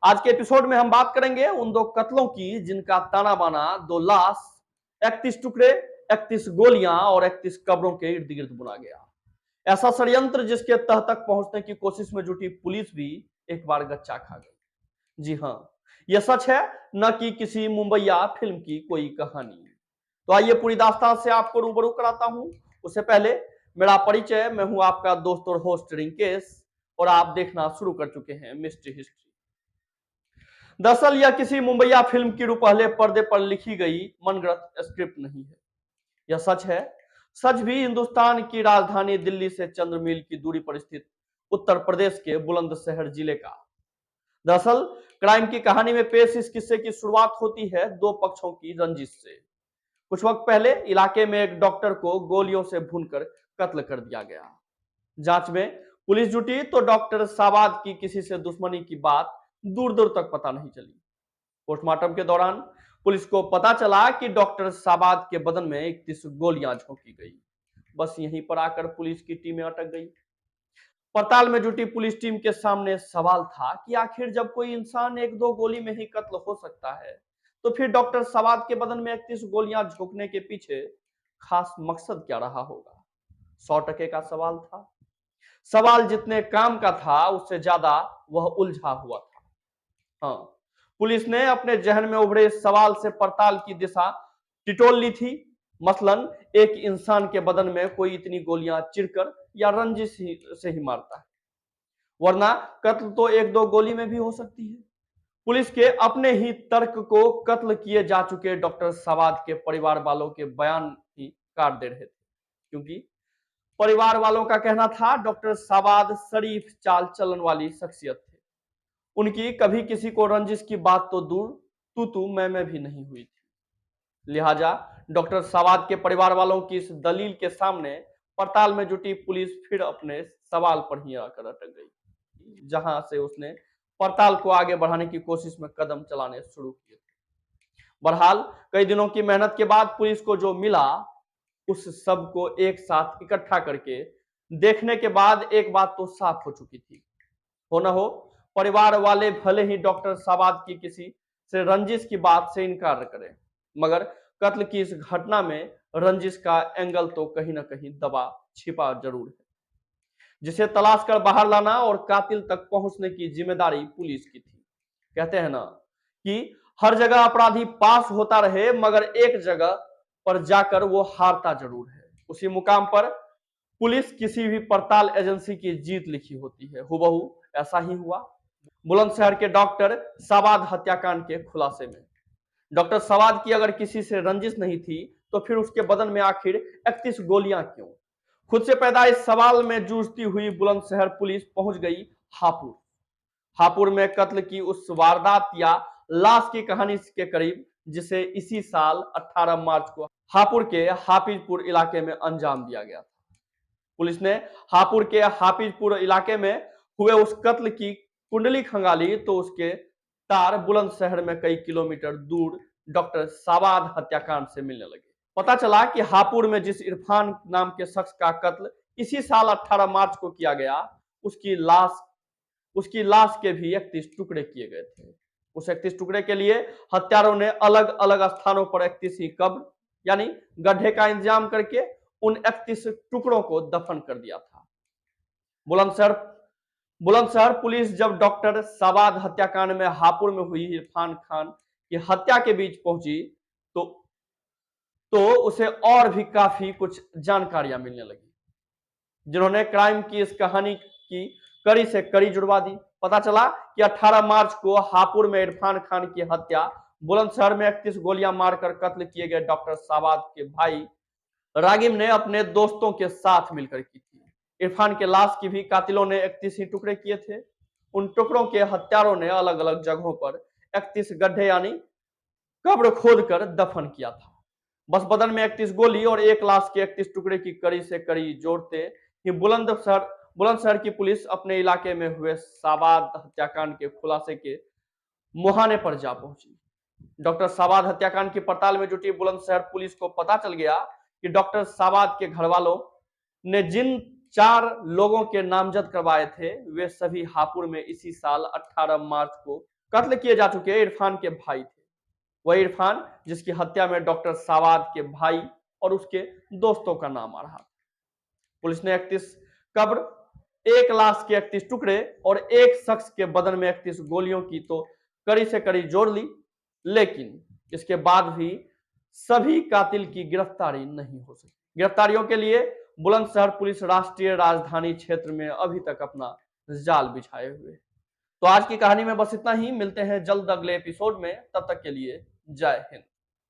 आज के एपिसोड में हम बात करेंगे उन दो कत्लों की जिनका ताना बाना दो लाश, 31 टुकड़े, 31 गोलियां और 31 कब्रों के इर्द गिर्द बुना गया। ऐसा षड्यंत्र जिसके तह तक पहुंचने की कोशिश में जुटी पुलिस भी एक बार गच्चा खा गई। जी हां, यह सच है, न कि किसी मुंबईया फिल्म की कोई कहानी। तो आइए पूरी दास्तान से आपको रूबरू कराता हूं। उससे पहले मेरा परिचय, मैं हूं आपका दोस्त और होस्ट रिंकेश, और आप देखना शुरू कर चुके हैं मिस्ट्री हिस्ट्री। दरअसल यह किसी मुंबईया फिल्म की रुपहले पर्दे पर लिखी गई मनगढ़ंत स्क्रिप्ट नहीं है। यह सच है। सच भी हिंदुस्तान की राजधानी दिल्ली से चंद्र मील की दूरी पर स्थित उत्तर प्रदेश के बुलंदशहर जिले का। दरअसल क्राइम की कहानी में पेश इस किस्से की शुरुआत होती है दो पक्षों की रंजिश से। कुछ वक्त पहले इलाके में एक डॉक्टर को गोलियों से भूनकर कत्ल कर दिया गया। जांच में पुलिस जुटी तो डॉक्टर साबाद की किसी से दुश्मनी की बात दूर दूर तक पता नहीं चली। पोस्टमार्टम के दौरान पुलिस को पता चला कि डॉक्टर साबाद के बदन में 31 गोलियां झोंकी गई। बस यहीं पर आकर पुलिस की टीमें अटक गई। पड़ताल में जुटी पुलिस टीम के सामने सवाल था कि आखिर जब कोई इंसान एक दो गोली में ही कत्ल हो सकता है, तो फिर डॉक्टर साबाद के बदन में 31 गोलियां झोंकने के पीछे खास मकसद क्या रहा होगा? 100% का सवाल था। सवाल जितने काम का था उससे ज्यादा वह उलझा हुआ था। हाँ, पुलिस ने अपने जहन में उभरे इस सवाल से पड़ताल की दिशा टिटोल ली थी। मसलन एक इंसान के बदन में कोई इतनी गोलियां चिरकर या रंजिश से ही मारता है, वरना कत्ल तो एक दो गोली में भी हो सकती है। पुलिस के अपने ही तर्क को कत्ल किए जा चुके डॉक्टर साबाद के परिवार वालों के बयान ही काट दे रहे थे, क्योंकि परिवार वालों का कहना था डॉक्टर साबाद शरीफ चाल चलन वाली शख्सियत थे। उनकी कभी किसी को रंजिश की बात तो दूर, तू तू मैं भी नहीं हुई थी। लिहाजा डॉक्टर साबाद के परिवार वालों की इस दलील के सामने पड़ताल में जुटी पुलिस फिर अपने सवाल पर ही आकर अटक गई, जहां से उसने पड़ताल को आगे बढ़ाने की कोशिश में कदम चलाने शुरू किए। बहरहाल कई दिनों की मेहनत के बाद पुलिस को जो मिला, उस सब को एक साथ इकट्ठा करके देखने के बाद एक बात तो साफ हो चुकी थी। हो न हो परिवार वाले भले ही डॉक्टर साबाद की किसी से रंजिश की बात से इनकार करें, मगर कत्ल की इस घटना में रंजिश का एंगल तो कहीं ना कहीं दबा छिपा जरूर है, जिसे तलाश कर बाहर लाना और कातिल तक पहुंचने की जिम्मेदारी पुलिस की थी। कहते हैं ना कि हर जगह अपराधी पास होता रहे, मगर एक जगह पर जाकर वो हारता जरूर है। उसी मुकाम पर पुलिस किसी भी पड़ताल एजेंसी की जीत लिखी होती है। हुबहू ऐसा ही हुआ बुलंदशहर के डॉक्टर साबाद हत्याकांड के खुलासे में। डॉक्टर साबाद की अगर किसी से रंजिश नहीं थी, तो फिर उसके बदन में आखिर 31 गोलियां क्यों? खुद से पैदा इस सवाल में जूझती हुई बुलंदशहर पुलिस पहुंच गई हापुड़। हापुड़ में कत्ल की उस वारदात या लाश की कहानी के करीब, जिसे इसी साल 18 मार्च को हापुड़ के हाफिजपुर इलाके में अंजाम दिया गया था। पुलिस ने हापुड़ के हाफिजपुर इलाके में हुए उस कत्ल की कुंडली खंगाली तो उसके तार बुलंदशहर में कई किलोमीटर दूर डॉक्टर साबाद हत्याकांड से मिलने लगे। पता चला कि हापुड़ में जिस इरफान नाम के शख्स का कत्ल इसी साल 18 मार्च को किया गया, उसकी लाश के भी 31 टुकड़े किए गए थे। उस 31 टुकड़े के लिए हत्यारों ने अलग अलग स्थानों पर 31 ही कब्र यानी गड्ढे का इंतजाम करके उन 31 टुकड़ों को दफन कर दिया था। बुलंदशहर पुलिस जब डॉक्टर साबाद हत्याकांड में हापुड़ में हुई इरफान खान की हत्या के बीच पहुंची, तो उसे और भी काफी कुछ जानकारियां मिलने लगी, जिन्होंने क्राइम की इस कहानी की कड़ी से कड़ी जुड़वा दी। पता चला कि 18 मार्च को हापुड़ में इरफान खान की हत्या बुलंदशहर में 31 गोलियां मारकर कत्ल किए गए डॉक्टर साबाद के भाई रागिब ने अपने दोस्तों के साथ मिलकर की थी। इरफान के लाश की भी कातिलों ने 31 ही टुकड़े किए थे। उन टुकड़ों के हत्यारों ने अलग अलग जगहों पर 31 गड्ढे यानी कब्र खोदकर दफन किया था। बस बदन में 31 गोली और एक लाश के 31 टुकड़े की कड़ी से कड़ी जोड़ते ही बुलंदशहर की पुलिस अपने इलाके में हुए साबाद हत्याकांड के खुलासे के मुहाने पर जा पहुंची। डॉक्टर साबाद हत्याकांड की पड़ताल में जुटी बुलंदशहर पुलिस को पता चल गया कि डॉक्टर साबाद के घर वालों ने जिन 4 लोगों के नामजद करवाए थे, वे सभी हापुड़ में इसी साल 18 मार्च को कत्ल किए जा चुके इरफान के भाई थे। वह इरफान जिसकी हत्या में डॉक्टर सावाद के भाई और उसके दोस्तों का नाम आ रहा था। पुलिस ने 31 कब्र, एक लाश के 31 टुकड़े और एक शख्स के बदन में 31 गोलियों की तो कड़ी से कड़ी जोड़ ली, लेकिन इसके बाद भी सभी कातिल की गिरफ्तारी नहीं हो सकी। गिरफ्तारियों के लिए बुलंदशहर पुलिस राष्ट्रीय राजधानी क्षेत्र में अभी तक अपना जाल बिछाए हुए। तो आज की कहानी में बस इतना ही। मिलते हैं जल्द अगले एपिसोड में, तब तक के लिए जय हिंद।